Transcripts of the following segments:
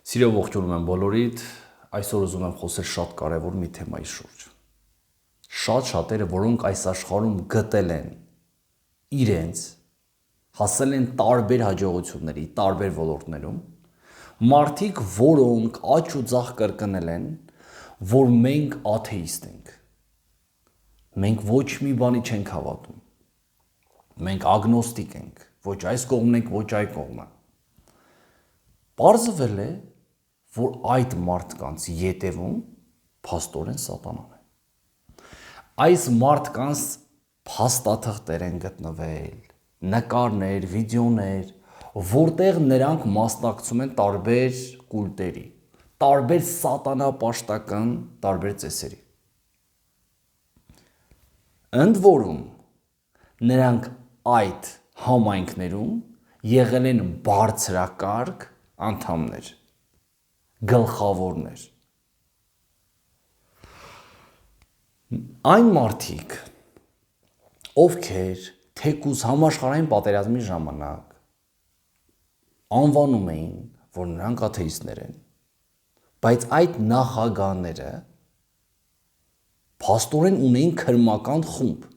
Սիրով ողջունում եմ բոլորիդ, այսօր ուզում եմ խոսել շատ կարևոր մի թեմայի շուրջ։ Շատերը, որոնք այս աշխարհում գտել են իրենց, հասել են տարբեր հաջողությունների, տարբեր ոլորտներում, մարդիկ, որոնք աջ ու ձախ կրկնել են, որ մենք աթեիստ ենք։ Մենք ոչ մի բանի չենք հավատում։ Մենք ագնոստիկ ենք, ոչ այս կողմն ենք, ոչ այ կողմը։ Պարզվել է, որ այդ մարդկանց ետևում փաստորեն սատանան է։ Այս մարդկանց փաստաթղթեր են գտնվել, նկարներ, վիդեոներ, որտեղ նրանք մասնակցում են տարբեր կուլտերի, տարբեր սատանապաշտական տարբեր ծեսերի։ Ընդ որում նրանք այդ համայնքներում եղել են բարձրակարգ անդամներ, գլխավորներ։ Այն մարդիկ, ովքեր թեկուզ համաշխարհային պատերազմի ժամանակ անվանում էին, որ նրանք աթեիստներ են, բայց այդ նախագահները փաստորեն ունեին քրմական խումբ,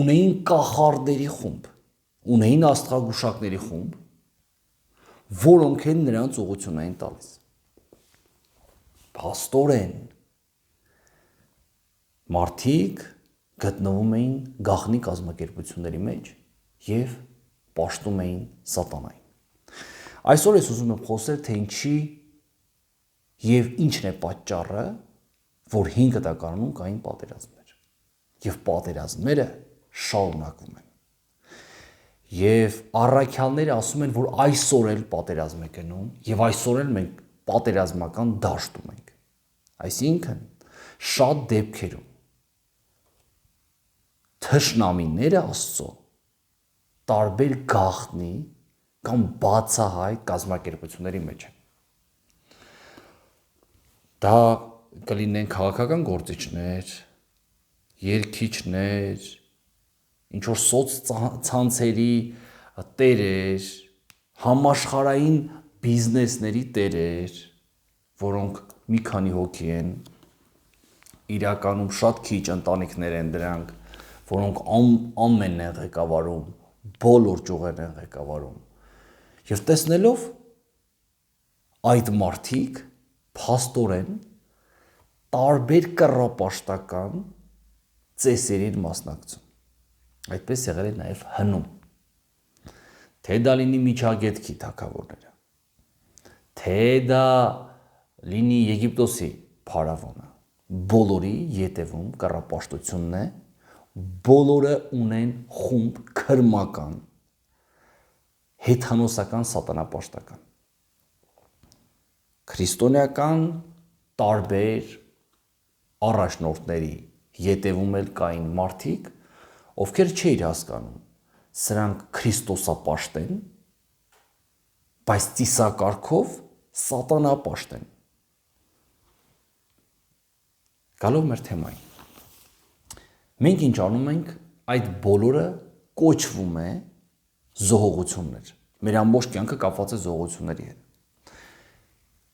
ունեին կախարդների խումբ, ունեին աստղագուշակների խումբ, որոնք են նրանց ուղղություն էին տալիս։ Փաստորեն մարդիկ գտնվում էին գաղտնի կազմակերպությունների մեջ և պաշտում էին սատանային։ Այսօր ես ուզում եմ խոսել, թե ինչի և ինչն է պատճառը, որ 5 տակարանում կային պատերազմներ, և պատերազմները շարունակվում են։ Եվ առաքյալները ասում են, որ այսօր էլ պատերազմ է գնում, և այսօր էլ մենք պատերազմական դաշտում ենք։ Այսինքն, շատ դեպքերում թշնամիները Աստծո տարբեր գաղտնի կամ բացահայտ կազմակերպությունների մեջ են։ Դա կլինեն քաղաքական գործիչներ, երգիչներ, ինչ-որ սոցցանցերի տերեր, համաշխարհային բիզնեսների տերեր, որոնք մի քանի հոգի են, իրականում շատ քիչ ընտանիքներ են դրանք, որոնք ամենն են ղեկավարում, բոլոր ճյուղերն են ղեկավարում։ Եվ տեսնելով այդ մարդիկ փաստորեն տարբեր կռապաշտական ծեսերին մասնակցում։ Այդպես եղել է նաև հնում։ Թե դա լինի Միջագետքի թագավորները, թե դա լինի Եգիպտոսի փարավոնը, բոլորի ետևում կռապաշտությունն է, բոլորը ունեն խումբ քրմական, հեթանոսական սատանապաշտական։ Քրիստոնեական տարբեր առաջնորդների ետևում էլ կային մարդիկ, ովքեր չէիր հասկանում, սրանք Քրիստոսապաշտ են, բայց ծիսակարգով սատանապաշտ են։ Գալով մեր թեմային։ Մենք ինչ անում ենք, այդ բոլորը կոչվում է զոհողություններ։ Մեր ամբողջ կյանքը կապված է զոհողությունների հետ։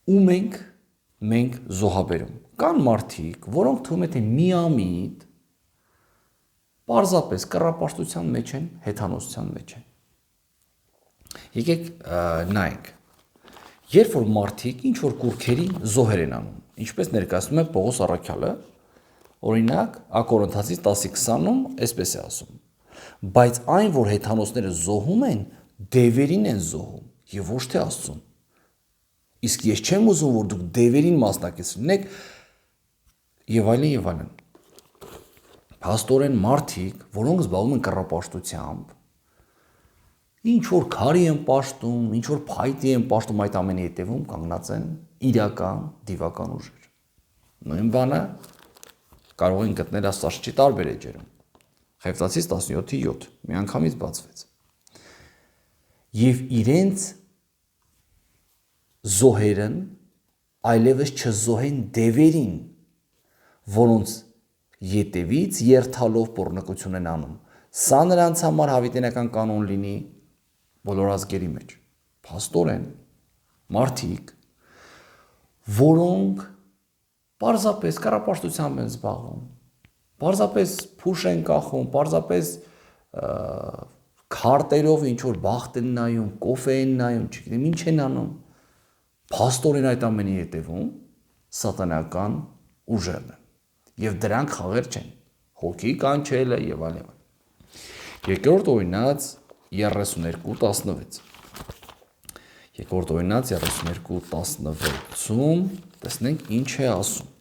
Ու մենք զոհաբերում։ Կան մարդիկ, որոնք թվում է թե միամիտ պարզապես կռապաշտության մեջ են, հեթանոսության մեջ են։ Եկեք նայենք, երբ որ մարդիկ ինչ-որ կուռքերի զոհեր են անում, ինչպես ներկայացնում է Պողոս առաքյալը, օրինակ, Ակորինթացիս 10:20-ում այսպես է ասում. բայց այն, որ հեթանոսները զոհում են, դևերին են զոհում և ոչ թե Աստծուն։ Իսկ ես չեմ ուզում, որ դուք դևերին մասնակից լինեք և այլն և այլն։ Փաստորեն մարդիկ, որոնք զբաղվում են կռապաշտությամբ, ինչ-որ քարի են պաշտում, ինչ-որ փայտի են պաշտում, այդ ամենի հետևում կանգնած են իրական դիվական ուժեր։ Նույն բանը կարող են գտնել Աստվածաշնչի տարբեր էջերում։ Ղևտացիս 17:7 միանգամից բացվեց։ Եվ իրենց զոհերն այլևս չզոհեն դևերին, որոնց ետևից երթալով պոռնկություն են անում։ Սա նրանց համար հավիտենական կանոն լինի բոլոր ազգերի մեջ։ Փաստորեն մարդիկ, որոնք պարզապես կառապաշտությամբ են զբաղվում, պարզապես փուշ են կախում, պարզապես քարտերով ինչ-որ բախտ են նայում, կոֆե են նայում, չգիտեմ ինչ են անում, փաստորեն այդ ամենի հետևում սատանական ուժերն են, և դրանք խաղեր չեն, հոգի կանչելը և այլն։ Երկրորդ օրինաց 32:16 Երկրորդ օրինաց 32:16-ում տեսնենք ինչ է ասում.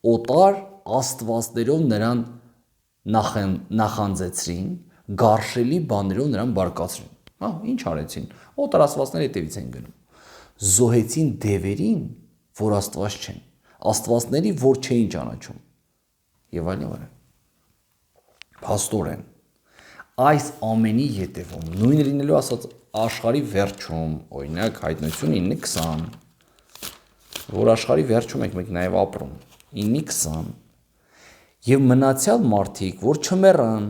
օտար աստվածներով նրան նախանձեցրին, գարշելի բաներով նրան բարկացրին։ Ինչ արեցին, օտար աստվածների հետևից են գնում, զոհեցին դևերին, որ աստված չեն, աստվածների, որ չէին ճանաչում, և այլն։ Փաստորեն այս ամենի ետևում, նույնը լինելու ասած աշխարհի վերջում, օրինակ Հայտնություն 9:20, որ աշխարհի վերջում ենք մենք նաև ապրում, 9:20, և մնացյալ մարդիկ, որ չմեռան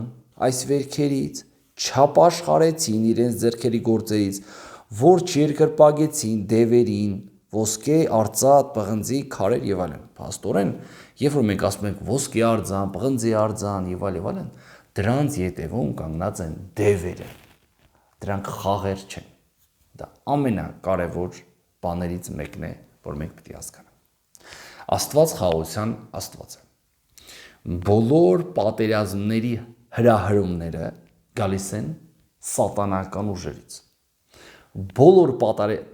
այս վերքերից, չապաշխարեցին իրենց ձեռքերի գործերից, որ չերկրպագեցին դևերին, ոսկե, արծաթ, պղնձի, քարեր և այլն։ Փաստորեն, երբ որ մենք ասում ենք ոսկե արձան, պղնձի արձան և այլն, դրանց ետևում կանգնած են դևերը, դրանք խաղեր չեն։ Դա ամենակարևոր բաներից մեկն է, որ մենք պետք է հասկանանք։ Աստված խաղաղության Աստված է։ Բոլոր պատերազմների հրահրումները գալիս են սատանական ուժերից։ Բոլոր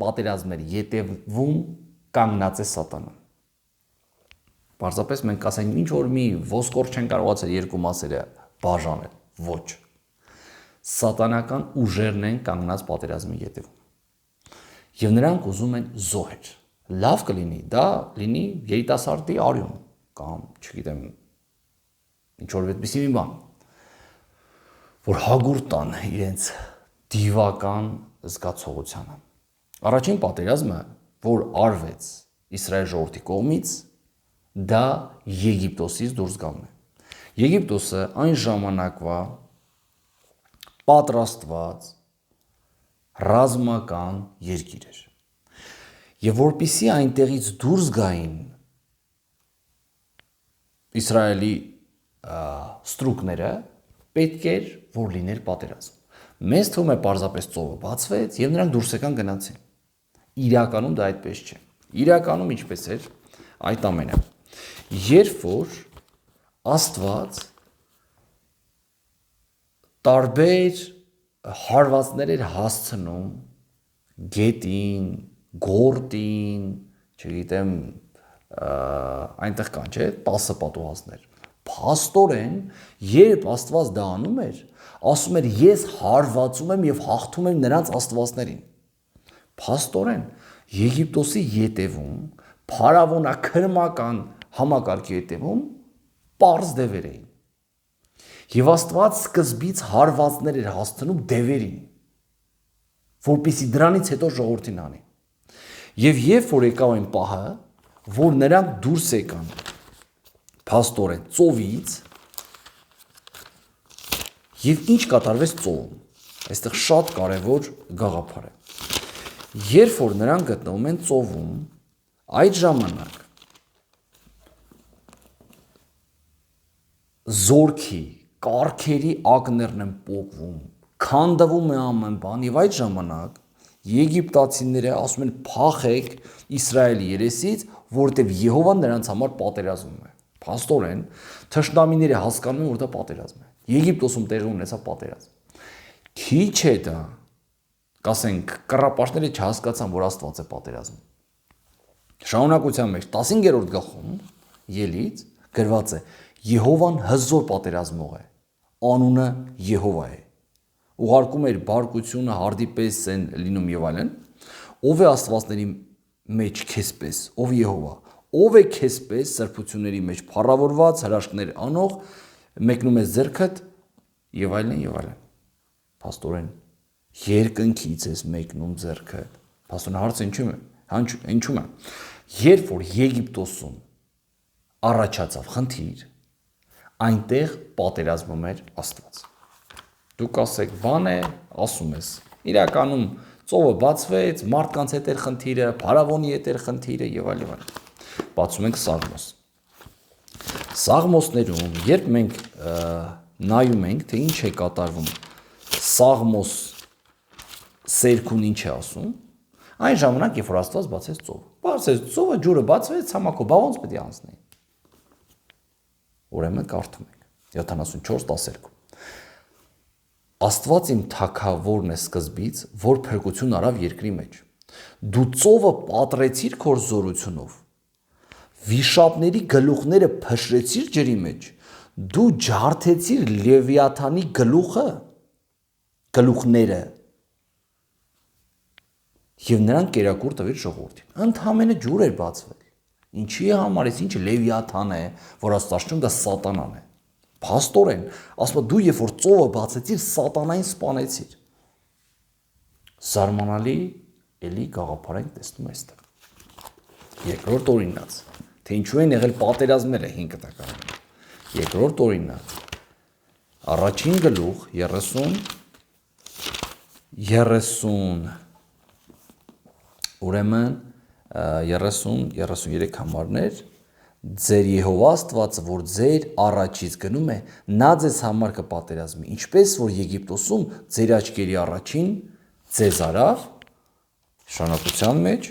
պատերազմների ետևում կանգնած է սատանան։ Պարզապես մենք ասենք ինչ որ մի ոսկոր չեն կարողացել երկու մասերը բաժանել, ոչ։ Սատանական ուժերն են կանգնած պատերազմի ետևում։ Եվ նրանք ուզում են զոհեր։ Լավ կլինի, դա լինի երիտասարդի արյուն, կամ չգիտեմ, ինչ որ այդպիսի մի բան, որ հագուր տան իրենց դիվական զգացողությանը։ Առաջին պատերազմը, որ արվեց Իսրայել ժողովրդի կողմից, դա Եգիպտոսից դուրս գալն է։ Եգիպտոսը այն ժամանակվա պատրաստված ռազմական երկիր էր։ Եվ որպեսզի այնտեղից դուրս գային Իսրայելի ստրուկները, պետք էր, որ լիներ պատերազմ։ Մեզ թվում է պարզապես ծովը բացվեց և նրանք դուրս եկան գնացին։ Իրականում դա այդպես չէ։ Իրականում ինչպես էր այդ ամենը։ Երբ որ Աստված տարբեր հարվածներ էր հասցնում գետին, գորտին, չգիտեմ, այնտեղ կան, չէ, 10 պատուհասներ։ Փաստորեն, երբ Աստված դա անում էր, ասում էր ես հարվածում եմ և հաղթում եմ նրանց աստվածներին։ Փաստորեն, Եգիպտոսի ետևում, փարավոնաքրմական համակարգի ետևում պարզ դևեր էին։ Եվ Աստված սկզբից հարվածներ էր հասցնում դևերին, որպեսզի դրանից հետո ժողովրդին անի։ Եվ երբ որ եկավ այն պահը, որ նրանք դուրս եկան փաստորեն ծովից, և ինչ կատարվեց ծովում, այստեղ շատ կարևոր գաղափար է։ Երբ որ նրանք գտնվում են ծովում, այդ ժամանակ զորքի, կառքերի ակներն են պոկվում, քանդվում է ամեն բան, և այդ ժամանակ եգիպտացիները ասում են փախեք Իսրայելի երեսից, որովհետև Եհովան նրանց համար պատերազմում է։ Փաստորեն, թշնամիները հասկանում են, որ դա պատերազմ է։ Եգիպտոսում տեղի ունեցավ պատերազմ։ Քիչ է դա, կասենք, կռապաշտները չհասկացան, որ Աստված է պատերազմում։ Շարունակության մեջ 15-րդ գլխում ելից գրված է. Եհովան հզոր պատերազմող է, անունը Եհովա է։ Ուղարկում էր բարկությունը, հardիպես են լինում եւ այլն։ Ով է աստվածների մեջ քեզպես, ով Եհովա, ով է քեզպես սրբությունների մեջ փառավորված, հրաշքներ անող, մեկնում է ձեռքդ եւ այլն եւ այլն։ Փաստորեն երկնքից ես մեկնում ձեռքդ։ Փաստորեն հարցը ինչու՞մ է։ Երբ որ Եգիպտոսում առաջացավ խնդիր, այնտեղ պատերազմում էր Աստված։ Դու կասեք, բան է, ասում ես։ Իրականում Ծովը բացվեց, մարդկանց հետ էր խնդիրը, փարավոնի հետ էր խնդիրը եւ այլ եւ այլ։ Բացում ենք Սաղմոս։ Սաղմոսներում, երբ մենք նայում ենք, թե ինչ է կատարվում Սաղմոս սերքուն ինչ է ասում, այն ժամանակ, երբ որ Աստված բացեց ծովը։ Բացեց ծովը, ջուրը բացվեց, ցամաքը բաղոնց պետք է անցնի։ Ուրեմն կարդում ենք 74:12։ Աստված իմ թագավորն է սկզբից, որ փրկություն արավ երկրի մեջ։ Դու ծովը պատռեցիր քո զորությունով, վիշապների գլուխները փշրեցիր ջրի մեջ, դու ջարդեցիր Լևիաթանի գլուխները եւ նրան կերակուր տվիր ժողովրդին։ Ընդհանրապես ջուր էր բացվել։ Ինչի համար է, ինչ Լևիաթան է, որ Աստվածաշունչում դա սատանան է։ Փաստորեն, ասում դու երբ որ ծովը բացեցիր, սատանային սպանեցիր։ Զարմանալի էլի գաղափար ենք տեսնում այստեղ։ Երկրորդ օրինաց, թե ինչու են եղել պատերազմները 5 տակարանում։ Երկրորդ օրինաց, առաջին գլուխ 30 ուրեմն 30-33 համարներ, ձեր Եհովա Աստվածը, որ ձեր առաջից գնում է, նա ձեզ համար կպատերազմի, ինչպես որ Եգիպտոսում ձեր աչքերի առաջին ձեզ արավ, շարունակության մեջ,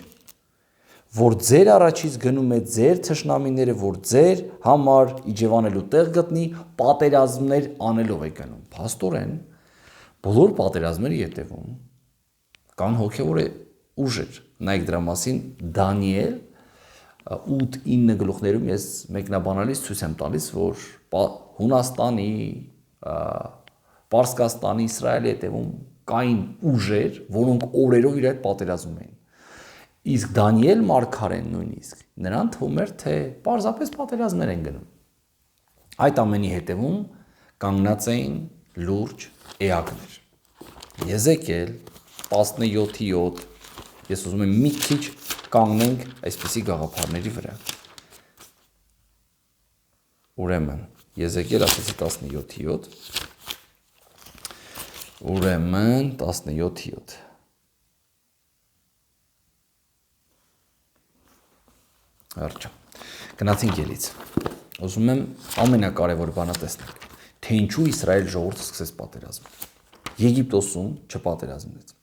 որ ձեր առաջից գնում է ձեր թշնամիները, որ ձեր համար իջևանելու տեղ գտնի, պատերազմներ անելով է գնում։ Փաստորեն, բոլոր պատերազմների ետևում կան հոգևոր ուժեր։ Նայեք դրա մասին Դանիել 8-9 գլուխներում ես մեկնաբանալիս ցույց եմ տալիս, որ Հունաստանի, Պարսկաստանի, Իսրայելի հետևում կային ուժեր, որոնք օրերով իր հետ պատերազմում էին։ Իսկ Դանիել մարգարեն նույնիսկ նրան թվում էր, թե պարզապես պատերազմներ են գնում։ Այդ ամենի հետևում կանգնած էին լուրջ էակներ։ Եզեկիել 17:7 ես ուզում եմ մի քիչ կանգնենք այսպիսի գաղափարների վրա։ Ուրեմն, Եզեկիել ասեցի 17:7, ուրեմն 17:7։ Արջա, գնացինք ելից։ Ուզում եմ ամենակարևոր բանը տեսնենք, թե ինչու Իսրայել ժողովուրդը սկսեց պատերազմել։ Եգիպտոսում չպատերազմեց։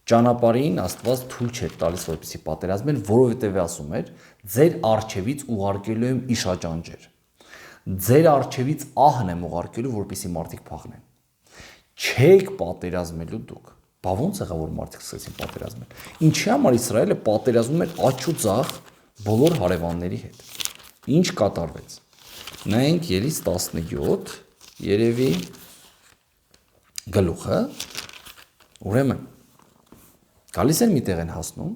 Ճանապարհին Աստված թույլ չէր տալիս, որպեսզի պատերազմեն, որովհետև ասում էր, ձեր արչևից ուղարկելու եմ իշաճանճեր։ Ձեր արչևից ահն եմ ուղարկելու, որպեսզի մարդիկ փախնեն։ Չեք պատերազմելու դուք։ Բա ո՞նց եղավ, որ մարդիկ սկսեցին պատերազմել։ Ինչի համար Իսրայելը պատերազմում էր աջ ու ձախ բոլոր հարևանների հետ։ Ինչ կատարվեց։ Նայենք Ելից 17, երևի գլուխը, ուրեմն գալիս են մի տեղ են հասնում,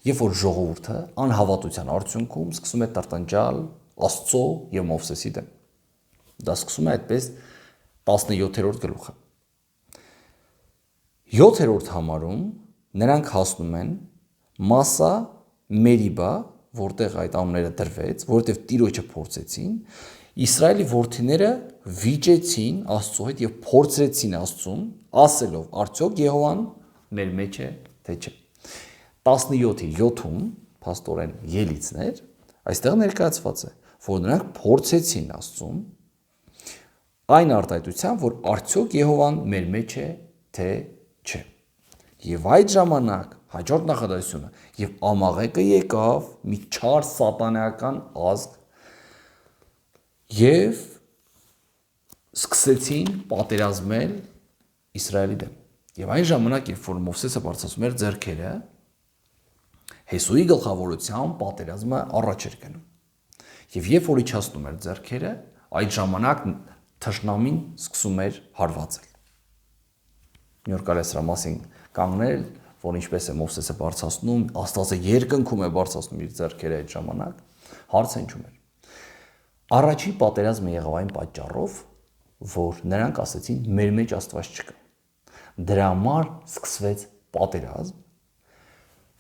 երբ որ ժողովուրդը անհավատության արդյունքում սկսում է տրտնջալ Աստծո եւ Մովսեսի դեմ։ Դա սկսում է այդպես 17-րդ գլուխը։ 7-րդ համարում նրանք հասնում են Մասա Մերիբա, որտեղ այդ անունները դրվեց, որովհետև Տիրոջը փորձեցին, Իսրայելի որդիները վիճեցին Աստծո հետ եւ փորձեցին Աստծուն, ասելով. արդյոք Եհովան մեր մեջ է, թե չէ։ 17-ի 7-ում փաստորեն ելիցներ, այստեղ ներկայացված է, որ նրանք փորձեցին Աստծուն, այն արտահայտությամբ, որ արդյոք Եհովան մեր մեջ է, թե չէ։ Եվ այդ ժամանակ հաջորդ նախադասությունը եւ Ամաղեկը եկավ մի չար սատանայական ազգ եւ սկսեցին պատերազմել Իսրայելի դեմ։ Եվ այն ժամանակ, երբ որ Մովսեսը բարձրացնում էր ձեռքերը, Հեսուի գլխավորությամբ պատերազմը առաջ էր գնում։ Եվ երբ որ իջացնում էր ձեռքերը, այդ ժամանակ թշնամին սկսում էր հարվածել։ Մի օր կարելի է սրա մասին կանգնել, որ ինչպես է Մովսեսը բարձրացնում, Աստվածը երկնքում է բարձրացնում իր ձեռքերը այդ ժամանակ, հարց հնչում էր։ Առաջին պատերազմը եղավ այն պատճառով, որ նրանք ասեցին, մեր մեջ Աստված չկա։ Դրա համար սկսվեց պատերազմ,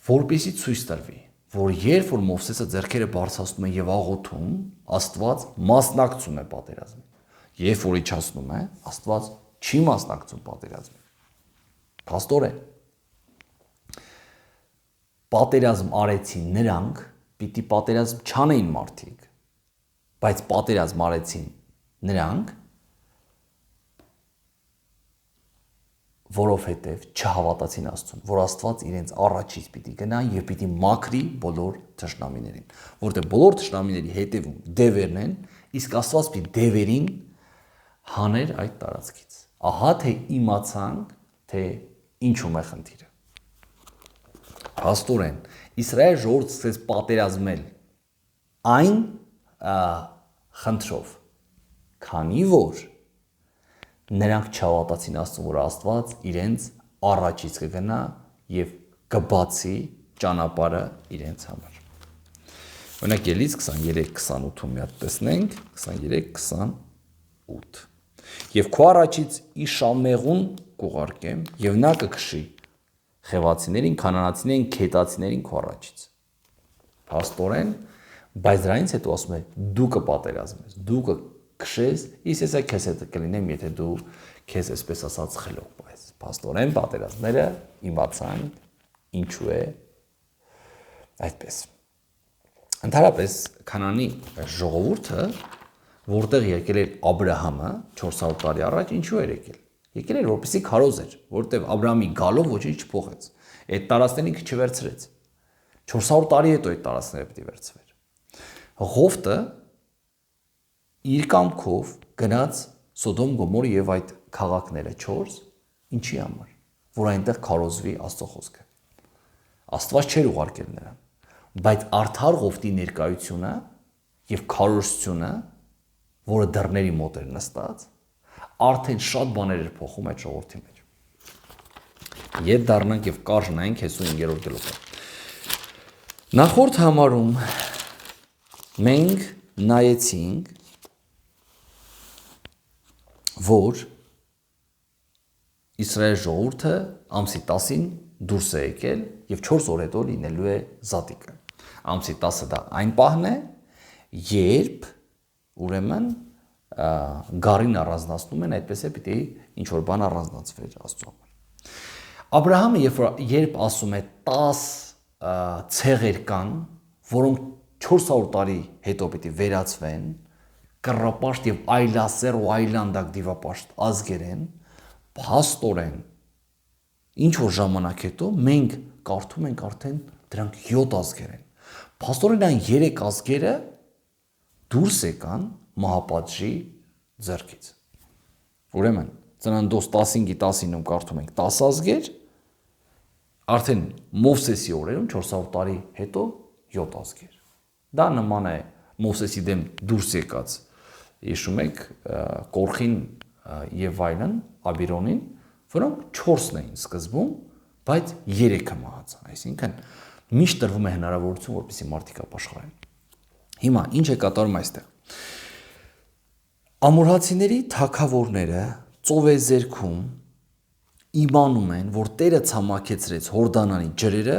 որպեսզի ցույց տրվի, որ երբ որ Մովսեսը ձեռքերը բարձրացնում է եւ աղոթում, Աստված մասնակցում է պատերազմին։ Երբ որ իջացնում է, Աստված չի մասնակցում պատերազմին։ Փաստորեն։ պատերազմ արեցին նրանք, պիտի պատերազմ չանեին մարդիկ, բայց պատերազմ արեցին նրանք, որովհետև չհավատացին Աստծուն, որ Աստված իրենց առաջից պիտի գնա եւ պիտի մաքրի բոլոր թշնամիներին, որտեղ բոլոր թշնամիների հետևում դևերն են, իսկ Աստված պիտի դևերին հաներ այդ տարածքից։ Ահա թե իմացանք, թե ինչու է խնդիրը։ Փաստորեն, Իսրայել ժողովուրդը սկսեց պատերազմել այն խնդրով, քանի որ նրանք չհավատացին Աստծուն, որ Աստված իրենց առաջից կգնա եւ կբացի ճանապարհը իրենց համար։ Օրինակ Ելից 23:28-ում մի հատ տեսնենք, 23:28։ Եվ քո առաջից Իշամեղուն կուղարկեմ եւ նա կքշի խևացիներին, քանանացիներին, քետացիներին քո առաջից։ Փաստորեն, բայց դրանից հետո ասում է դու կպատերազմես, դու կքշես, իսկ ես քեզ հետ կլինեմ, եթե դու քեզ այսպես ասած խելոք պայես։ Փաստորեն պատերազմները իմացան ինչու է այդպես։ Ընդհանրապես Քանանի ժողովուրդը, որտեղ եկել էր Աբրահամը 400 տարի առաջ, ինչու էր եկել։ Եկել էր որպեսզի քարոզ էր, որտեղ Աբրահամի գալով ոչինչ չփոխեց։ Այդ տարածքներին չվերցրեց։ 400 տարի հետո այդ տարածքները պիտի վերցվեր։ Ղովտը իր կամքով գնաց Սոդոմ Գոմոր եւ այդ քաղաքները 4, ինչի համար, որ այնտեղ քարոզվի Աստծո խոսքը։ Աստված չէր ուղարկել նրան, բայց արդար Ղովտի ներկայությունը եւ քարոզությունը, որը դռների մոտ էր նստած, արդեն շատ բաներ էր փոխում այդ ժողովրդի մեջ։ Ետ դառնանք եւ կարժնայինք 55-րդ գլուխը։ Նախորդ համարում մենք նայեցինք, որ Իսրայել ժողովուրդը ամսի 10-ին դուրս է եկել եւ 4 օր հետո լինելու է զատիկը։ Ամսի 10-ը դա այն պահն է, երբ ուրեմն գարին առանձնացնում են, այդպես է պիտի ինչ որ բան առանձնացվեր Աստծո համար։ Աբրահամը երբ ասում է 10 ցեղեր կան, որոնք 400 տարի հետո պիտի վերացվեն, կռապաշտ եւ այլասեր ու այլանդակ դիվապաշտ ազգեր են, փաստորեն ինչ որ ժամանակ հետո մենք կարդում ենք արդեն դրանք 7 ազգեր են։ Փաստորեն այն 3 ազգերը դուրս եկան մահապատժի ձեռքից։ Ուրեմն Ծննդոց 15-19-ում կարդում ենք 10 ազգեր, արդեն Մովսեսի օրերում 400 տարի հետո 7 ազգեր։ Դա նման է Մովսեսի դեմ դուրս եկած, հիշում եք, Կորխին եւ այլն, Աբիրոնին, որոնք 4-ն էին սկզբում, բայց 3-ը մահացան, այսինքն միշտ տրվում է հնարավորություն, որպեսզի մարդիկ ապաշխարեն։ Հիմա ինչ է կատարում այստեղ։ Ամորհացիների թագավորները ծովեզերքում իմանում են, որ Տերը ցամաքեցրեց Հորդանանի ջրերը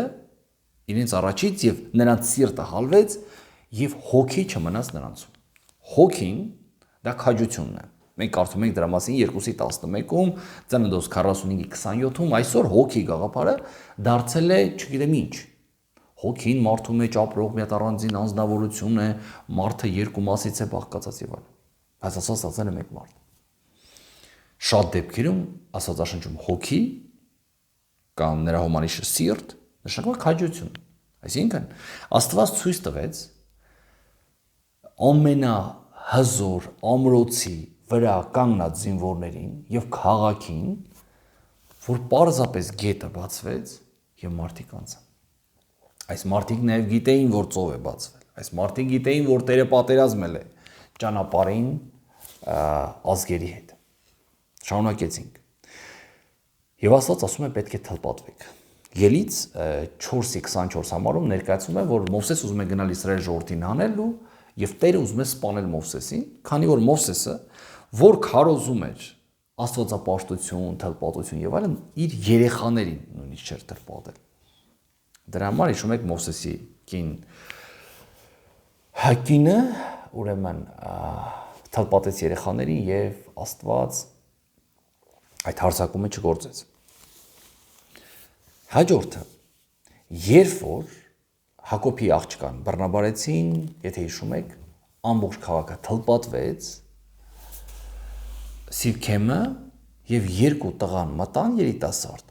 իրենց առաջից եւ նրանց սիրտը հալվեց եւ հոգի չմնաց նրանցում։ Հոգին դա քաջությունն է։ Մենք կարդում ենք դրա մասին 2:11-ում, Ծննդոց 45:27-ում, այսօր հոգի գաղափարը դարձել է, չգիտեմ ինչ։ Հոգին մարդու մեջ ապրող մի հատ առանձին անձնավորություն է, մարդը երկու մասից է բաղկացած եւ այլն։ Բայց Աստված ստացել է մեկ մարդ։ Շատ դեպքերում Աստվածաշնչում հոգի կամ նրա հոմանիշը սիրտ նշանակում է քաջություն։ Այսինքն Աստված ցույց տվեց ամենահզոր ամրոցի վրա կանգնած զինվորներին եւ քաղաքին, որ պարզապես գետը բացվեց եւ մարդիկ անցան։ Այս մարդիկ նաեւ գիտեին, որ ծով է բացվել։ Այս մարդիկ գիտեին, որ Տերը պատերազմել է ճանապարհին ազգերի հետ։ Շարունակեցինք։ Եվ Աստված ասում է պետք է թլպատվեք։ Ելից 4:24 համարում ներկայացում է, որ Մովսես ուզում է գնալ Իսրայել ժողովրդին հանելու եւ Տերը ուզում է սպանել Մովսեսին, քանի որ Մովսեսը, որ քարոզում էր աստվածապաշտություն, թլպատություն եւ այլն, իր երեխաներին նույնիսկ չէր թլպատել։ Դրա համար հիշում եք Մովսեսի կինը, ուրեմն թլպատեց երեխաներին եւ Աստված այդ հարձակումը չգործեց։ Հաջորդը Երբ որ Հակոբի աղջկան բռնաբարեցին, եթե հիշում եք, ամբողջ քաղաքը թլպատվեց, Սիվքեմը եւ երկու տղան մտան երիտասարդ,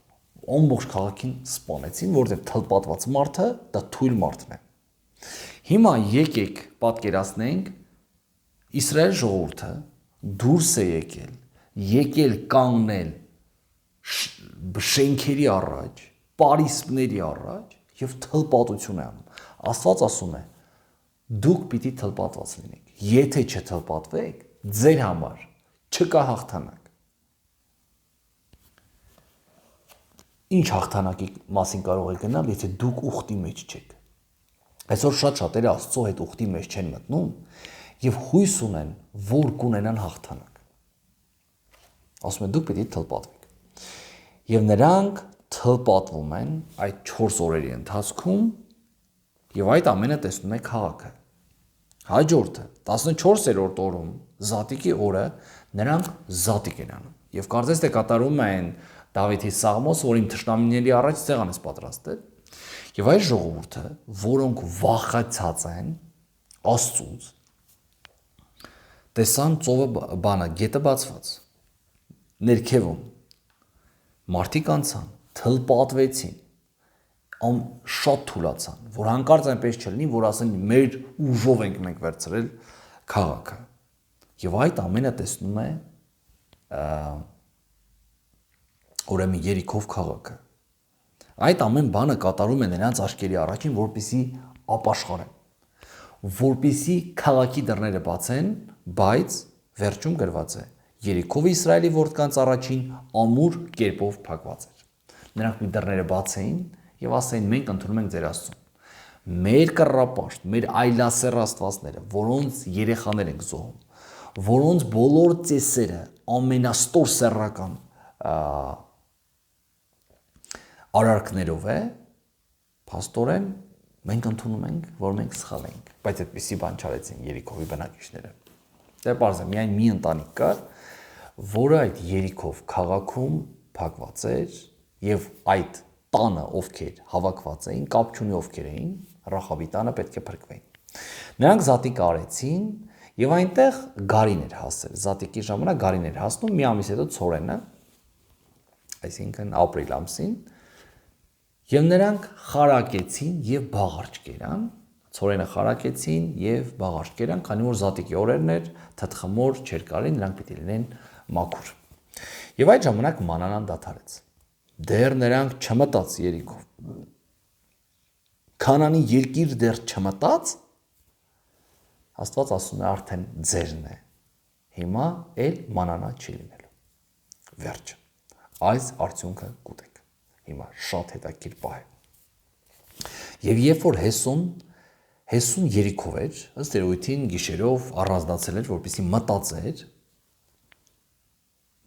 ամբողջ քաղաքին սպանեցին, որովհետեւ թլպատված մարդը դա թույլ մարդն է։ Հիմա եկեք պատկերացնենք Իսրայել ժողովուրդը դուրս է եկել կանգնել շենքերի առաջ, պարիսպների առաջ եւ թլպատություն է անում։ Աստված ասում է. դուք պիտի թլպատված լինեք։ Եթե չթլպատվեք, ձեր համար չկա հաղթանակ։ Ինչ հաղթանակի մասին կարող եք գնալ, եթե դուք ուխտի մեջ չեք։ Այսօր շատ շատերը Աստծո հետ ուխտի մեջ չեն մտնում եւ հույս ունեն, որ կունենան հաղթանակ։ Ասում են դուք պիտի թլպատվեք։ Եվ նրանք թլպատվում են այդ 4 օրերի ընթացքում եւ այդ ամենը տեսնում է քաղաքը։ Հաջորդը 14-րդ օրում Զատիկի օրը նրանք զատիկ են անում։ Եվ կարծես թե կատարում են Դավիթի սաղմոս, որ իմ թշնամիների առաջ սեղան ես պատրաստել։ Եվ այս ժողովուրդը, որոնք վախեցած են Աստծուց, տեսան ծովը գետը բացված, ներքևում մարդիկ անցան, թլպատվեցին, շատ թուլացան, որ հանկարծ այնպես չլինի, որ ասեն մեր ուժով ենք մենք վերցրել քաղաքը։ Եվ այդ ամենը տեսնում է ուրեմն Երիքով քաղաքը։ Այդ ամեն բանը կատարում է նրանց աչքերի առաջին, որպեսզի ապաշխարեն, որպեսզի քաղաքի դռները բացեն, բայց վերջում գրված է. Երիքով Իսրայելի որդկանց առաջին ամուր կերպով փակված էր։ Նրանք մի դռները բացեին եւ ասեին մենք ընդունում ենք ձեր Աստծուն։ Մեր կռապաշտ, մեր այլասեր աստվածները, որոնց երեխաներ ենք զոհում, որոնց բոլոր ծեսերը ամենաստոր սեռական արարքներով է, փաստորեն մենք ընդունում ենք, որ մենք սխալ ենք, բայց այդպիսի բան չարեցին Երիքովի բնակիչները։ Դե պարզ է, միայն մի ընտանիք կար, որը այդ Երիքով քաղաքում փակված էր եւ այդ տանը ովքեր հավաքված էին, կապ չունի ովքեր էին, Ռախավի տանը պետք է փրկվեին։ Նրանք Զատիկ արեցին եւ այնտեղ գարին էր հասել։ Զատիկի ժամանակ գարին էր հասնում, մի ամիս հետո ցորենը, այսինքն ապրիլ ամսին, եւ նրանք խարակեցին եւ բաղարջ կերան, ցորենը խարակեցին եւ բաղարջ կերան, քանի որ Զատիկի օրերն էր, թթխմոր չէր կարելի, նրանք պիտի լինեն մաքուր։ Եվ այդ ժամանակ մանանան դադարեց։ Դեռ նրանք չմտած Երիքով։ Քանանի երկիր դեռ չմտած, Աստված ասում է արդեն ձերն է։ Հիմա էլ մանանա չի լինելու։ Վերջ։ Այս արդյունքը կուտեք։ Հիմա շատ հետաքրքիր բան է։ Եվ երբ որ Հեսուն Երիքով էր, ըստ երևույթին գիշերով առանձնացել էր, որպեսզի մտածեր,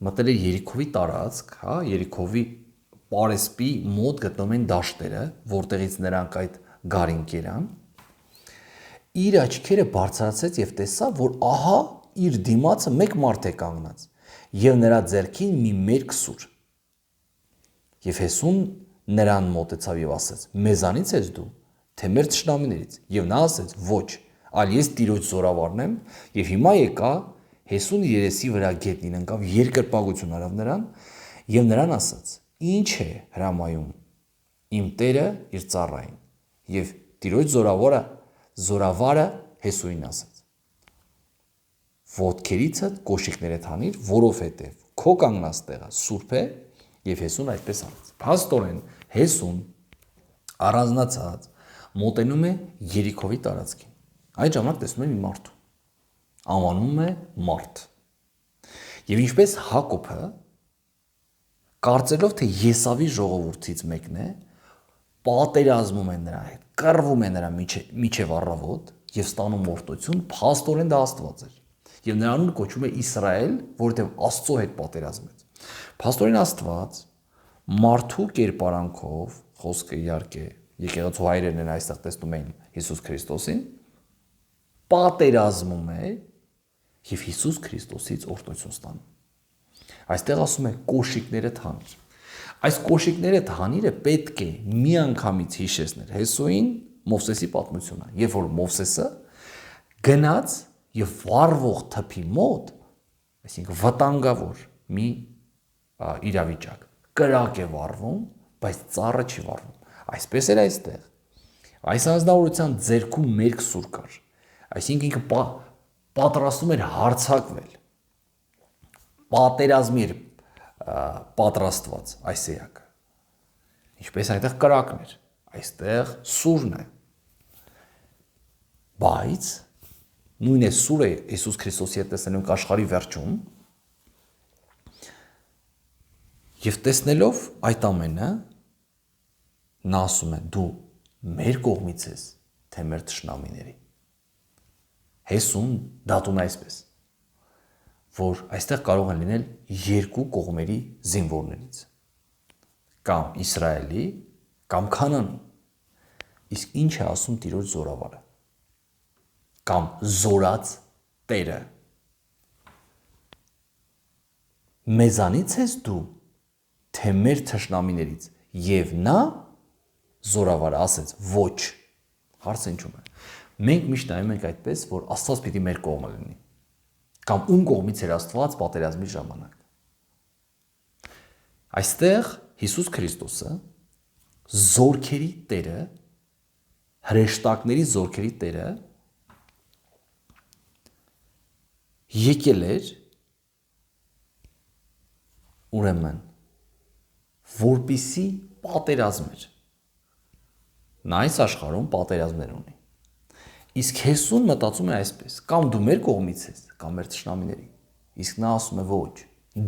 մտել էր Երիքովի տարածք, հա, Երիքովի պարեսպի մոտ գտնվում են դաշտերը, որտեղից նրանք այդ գարին կերան, իր աչքերը բարձրացրեց եւ տեսավ, որ ահա իր դիմացը մեկ մարդ է կանգնած եւ նրա ձեռքին մի մերկ սուր։ Եվ Հեսուն նրան մոտեցավ եւ ասեց. «Մեզանից ես դու, թե մեր թշնամիներից»։ Եվ նա ասեց. «Ոչ, այլ ես Տիրոջ զորավարն եմ»։ Եվ հիմա եկա Հեսուն երեսի վրա գետնին ընկավ, երկրպագություն արավ նրան եւ նրան ասաց. «Ինչ է հրամայում իմ Տերը իր ծառային»։ Եվ Տիրոջ զորավարը Հեսուին ասաց. «Ոտքերիցդ կոշիկներդ հանիր, որովհետև քո կանգնած տեղը սուրբ է», եւ Հեսուն այդպես արեց։ Փաստորեն Հեսուն առանձնացած մոտենում է Երիքովի տարածքին։ Այդ ժամանակ տեսնում է մի մարդ, անվանում է Մարդ։ Եվ ինչպես Հակոբը կարծելով թե Եսավի ժողովրդից մեկն է, պատերազմում է նրա հետ, կռվում է նրա միջև առավոտ եւ ստանում օրհնություն, փաստորեն դա Աստված էր։ Եվ նրա անունը կոչվում է Իսրայել, որովհետեւ Աստծո հետ պատերազմեց։ Փաստորեն Աստված մարդու կերպարանքով, խոսքը իհարկե եկեղեցու հայրերն են այստեղ տեսնում էին Հիսուս Քրիստոսին, պատերազմում է եւ Հիսուս Քրիստոսից օրհնություն ստանում։ Այստեղ ասում է կոշիկները թանիր։ Այս կոշիկները տղաները պետք է միանգամից հիշեցնել Հեսուին Մովսեսի պատմությունը, երբ որ Մովսեսը գնաց եւ վառվող թփի մոտ, այսինքն վտանգավոր մի իրավիճակ, կրակ է վառվում, բայց ծառը չի վառվում։ Այսպես էր այստեղ։ Այս անձնավորության ձեռքում մերկ սուր կար, այսինքն ինքը պատրաստում էր հարձակվել, պատերազմի էր պատրաստված այս էակը։ Ինչպես այնտեղ կրակն էր, այստեղ սուրն է։ Բայց նույն է սուրը Հիսուս Քրիստոսի հետ տեսնենք աշխարհի վերջում եւ տեսնելով այդ ամենը նա ասում է դու մեր կողմից ես, թե մեր թշնամիների։ Հեսուն դատում է այսպես, որ այստեղ կարող են լինել երկու կողմերի զինվորներից, կամ Իսրայելի, կամ Քանանի։ Իսկ ինչ է ասում Տիրոջ զորավարը, կամ զորած Տերը։ Մեզանից ես դու, թե մեր թշնամիներից, եւ նա զորավարը ասեց ոչ։ Հարցը ինչու՞մ է։ Մենք միշտ նայում ենք այդպես, որ Աստված պիտի մեր կողմը լինի, կամ ում կողմից էր Աստված պատերազմի ժամանակ։ Այստեղ Հիսուս Քրիստոսը զորքերի Տերը, հրեշտակների զորքերի Տերը եկել էր ուրեմն որպիսի պատերազմեր։ Նա այս աշխարհում պատերազմներ ունի։ Իսկ Հեսուն մտածում է այսպես. կամ դու մեր կողմից ես, կամ մեր թշնամիների։ Իսկ նա ասում է ոչ,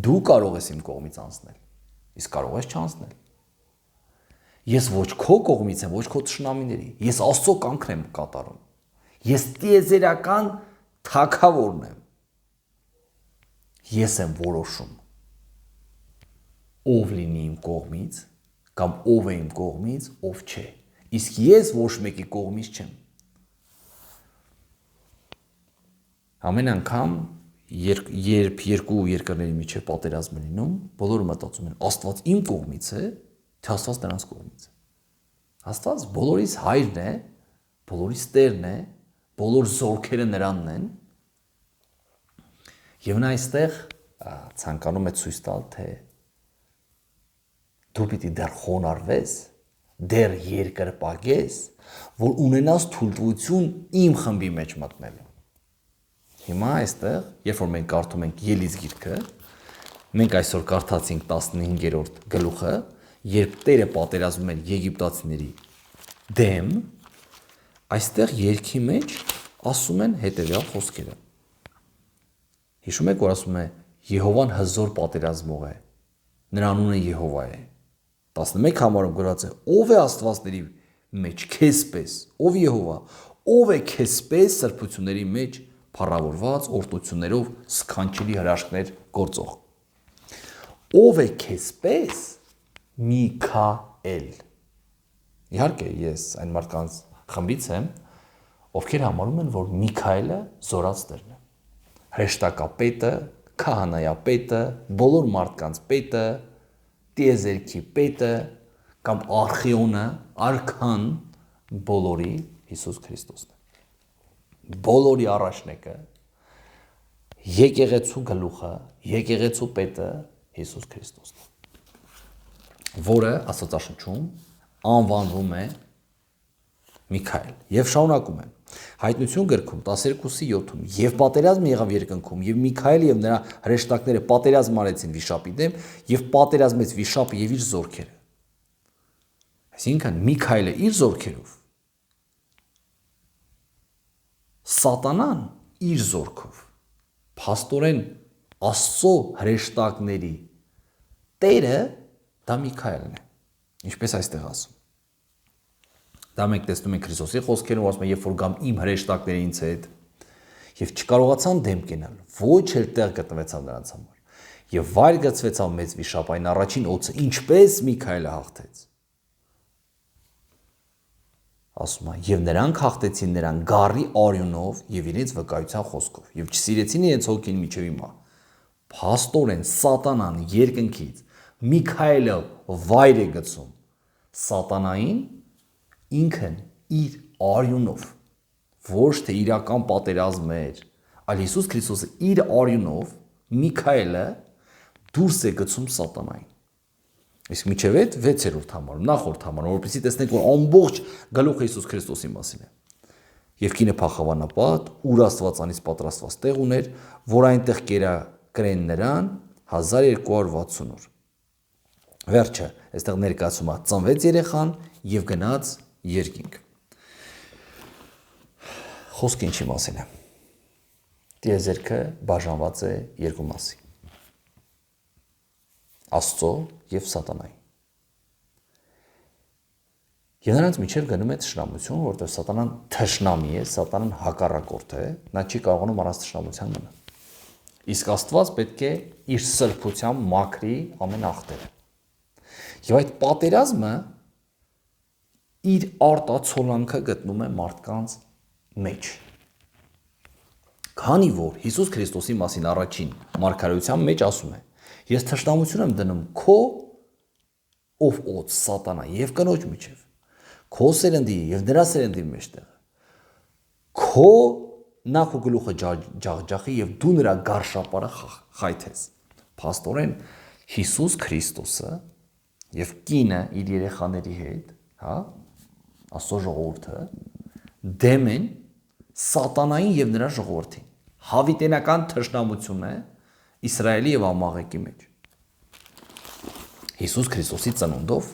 դու կարող ես իմ կողմից անցնել, իսկ կարող ես չանցնել։ Ես ոչ քո կողմից եմ, ոչ քո թշնամիների։ Ես Աստծո կամքն եմ կատարում։ Ես տիեզերական թագավորն եմ։ Ես եմ որոշում ով լինի իմ կողմից, կամ ով է իմ կողմից, ով չէ։ Իսկ ես ոչ մեկի կողմից չեմ։ Ամեն անգամ, երբ երկու երկրների միջև պատերազմ է լինում, բոլորը մտածում են, Աստված իմ կողմից է, թե Աստված նրանց կողմից է։ Աստված բոլորիս հայրն է, բոլորիս Տերն է, բոլոր զորքերը նրանն են։ Եվ նա այստեղ ցանկանում է ցույց տալ, թե դու պիտի դեռ խոնարհվես, դեռ երկրպագես, որ ունենաս թույլտվություն իմ խմբի մեջ մտնելու։ Հիմա այստեղ, երբ որ մենք կարդում ենք Ելից գիրքը, մենք այսօր կարդացինք 15-րդ գլուխը, երբ Տերը պատերազմում էր եգիպտացիների դեմ, այստեղ երգի մեջ ասում են հետևյալ խոսքերը։ Հիշում եք, որ ասում է Եհովան հզոր պատերազմող է, նրա անունը Եհովա է։ 11 համարում գրած է ով է աստվածների մեջ քեզպես, ով Եհովա, ով է քեզպես սրբությունների մեջ փառավորված օրտություններով սքանչելի հրաշքներ գործող։ Ով է քեզպես Միքայել։ Իհարկե ես այն մարդկանց խմբից եմ, ովքեր համարում են, որ Միքայելը զորած Տերն է։ Հրեշտակապետը, քահանայապետը, բոլոր մարդկանց պետը, տիեզերքի պետը կամ արխիոնը, արքան բոլորի Հիսուս Քրիստոսն է։ Բոլորի առաջնեկը, եկեղեցու գլուխը, եկեղեցու պետը Հիսուս Քրիստոսն է, որը Աստվածաշնչում անվանվում է Միքայել եւ շարունակում է։ Հայտնություն գրքում 12:7-ում եւ պատերազմ եղավ երկնքում եւ Միքայելը եւ նրա հրեշտակները պատերազմ արեցին վիշապի դեմ եւ պատերազմեց վիշապը եւ իր զորքերը։ Այսինքն Միքայելը իր զորքերով, Սատանան իր զորքով, փաստորեն Աստծո հրեշտակների Տերը դա Միքայելն է, ինչպես այստեղ ասում։ Դա մենք տեսնում ենք Քրիստոսի խոսքերում, ասում է, երբ որ գամ իմ հրեշտակները ինձ հետ, եւ չկարողացան դեմ կենալ, ոչ էլ տեղ գտնվեցավ նրանց համար։ Եվ վայր գցվեցավ մեծ վիշապ այն առաջին օծը, ինչպես Միքայելը հաղթեց։ Ասում է, եւ նրանք հաղթեցին նրան գառի արյունով եւ իրենց վկայության խոսքով, եւ չսիրեցին իրենց հոգին միջև հիմա։ Փաստորեն Սատանան երկնքից Միքայելը վայր է գցում սատանային ինքն իր արյունով, ոչ թե իրական պատերազմ էր, այլ Հիսուս Քրիստոսը իր արյունով Միքայելը դուրս է գցում սատանային։ Իսկ միջև այդ 6-րդ համարում, նախորդ համարում, որպեսզի տեսնենք, որ ամբողջ գլուխը Հիսուս Քրիստոսի մասին է։ Եվ կինը փախավանապատ, ուր Աստվածանից պատրաստված տեղ ուներ, որ այնտեղ կերակրեն նրան 1260 օր։ Վերջը, այստեղ ներկայացում է ծնվեց երեխան եւ գնաց երկինք։ Խոսքը ինչի մասին է։ Տիեզերքը բաժանված է երկու մասի։ Աստծո եւ սատանայի։ Եվ նրանց միջև գնում է թշնամություն, որտեղ սատանան թշնամի է, սատանան հակառակորդ է, նա չի կարողանում առանց թշնամության մնալ։ Իսկ Աստված պետք է իր սրբությամբ մաքրի ամեն ախտերը։ Եվ այդ պատերազմը իր արտացոլանքը գտնում է մարդկանց մեջ։ Քանի որ Հիսուս Քրիստոսի մասին առաջին մարգարեության մեջ ասում է. ես թշնամություն եմ դնում քո ով օդ սատանա եւ կնոջ միջև, քո սերնդի եւ նրա սերնդի մեջտեղ, քո նախ ու գլուխը ջախջախի եւ դու նրա գարշապարը խայթես։ Փաստորեն Հիսուս Քրիստոսը եւ կինը իր երեխաների հետ, հա, Աստծո ժողովուրդը դեմ են սատանային եւ նրա ժողովրդին։ Հավիտենական թշնամություն է Իսրայելի եւ Ամաղեկի մեջ։ Հիսուս Քրիստոսի ծնունդով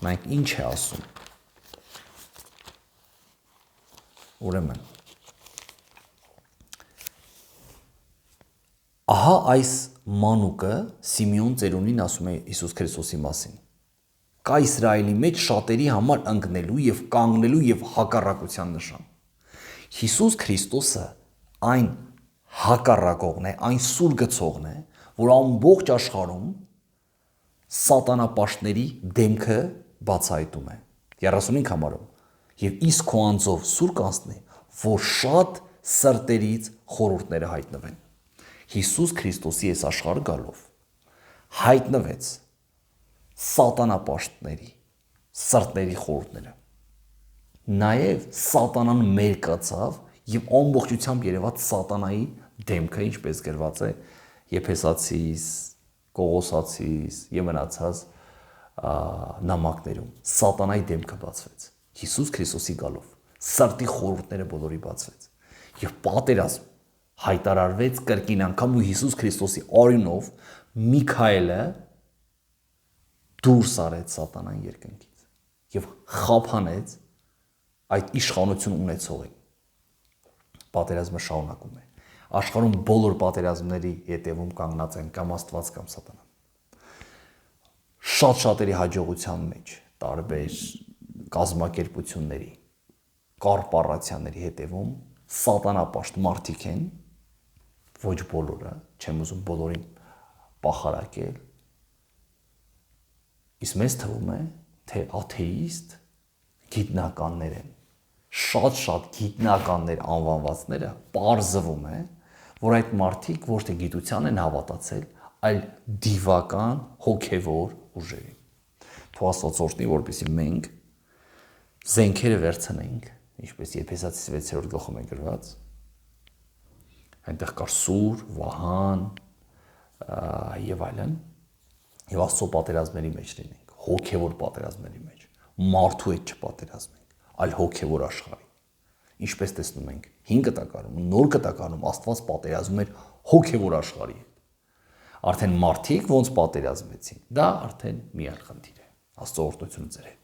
մենք ինչ է ասում։ Ուրեմն ահա այս մանուկը Սիմեոն ծերունին ասում է Հիսուս Քրիստոսի մասին։ Կա Իսրայելի մեջ շատերի համար ընկնելու եւ կանգնելու եւ հակառակության նշան։ Հիսուս Քրիստոսը այն հակառակողն է, այն սուր գցողն է, որ ամբողջ աշխարհում սատանապաշտների դեմքը բացահայտում է 35 համարում եւ իսկ քո անձով սուր կանցնի, որ շատ սրտերից խորհուրդները հայտնվեն։ Հիսուս Քրիստոսի այս աշխարհ գալով հայտնվեց սատանապաշտների սրտերի խորհուրդները։ Նաեւ սատանան մերկացավ եւ ամբողջությամբ երևաց սատանայի դեմքը, ինչպես գրված է Եփեսացիս, Կողոսացիս եւ մնացած նամակներում։ Սատանայի դեմքը բացվեց Հիսուս Քրիստոսի գալով, սրտի խորհուրդները բոլորի բացվեց եւ պատերազմ հայտարարվեց կրկին անգամ ու Հիսուս Քրիստոսի արյունով Միքայելը դուրս արեց սատանային երկնքից եւ խափանեց այդ իշխանություն ունեցողին։ Պատերազմը շարունակում է։ Աշխարհում բոլոր պատերազմների հետևում կանգնած են կամ Աստված կամ սատանան։ Շատ-շատերի հաջողության մեջ տարբեր կազմակերպությունների, կորպորացիաների հետևում սատանապաշտ մարդիկ են, ոչ բոլորը, չեմ ուզում բոլորին պախարակել։ Իսկ մեզ թվում է, թե աթեիստ գիտնականներ են։ Շատ գիտնականներ անվանվածները պարզվում է, որ այդ մարդիկ ոչ թե գիտության են հավատացել, այլ դիվական հոգևոր ուժերի։ Թող Աստված օրհնի, որպեսզի մենք զենքերը վերցնենք, ինչպես Եփեսացիս 6-րդ գլխում է գրված։ Այնտեղ կար սուր, վահան եւ այլն, եւ Աստծո պատերազմների մեջ լինենք, հոգևոր պատերազմների մեջ, մարդու հետ չպատերազմենք, այլ հոգևոր աշխարհի։ Ինչպես տեսնում ենք, 5 կտակարանում, նոր կտակարանում Աստված պատերազմում էր հոգևոր աշխարհի հետ։ Արդեն մարդիկ ոնց պատերազմեցին, դա արդեն մի այլ խնդիր է։ Աստծո օրհնությունը ձեր հետ։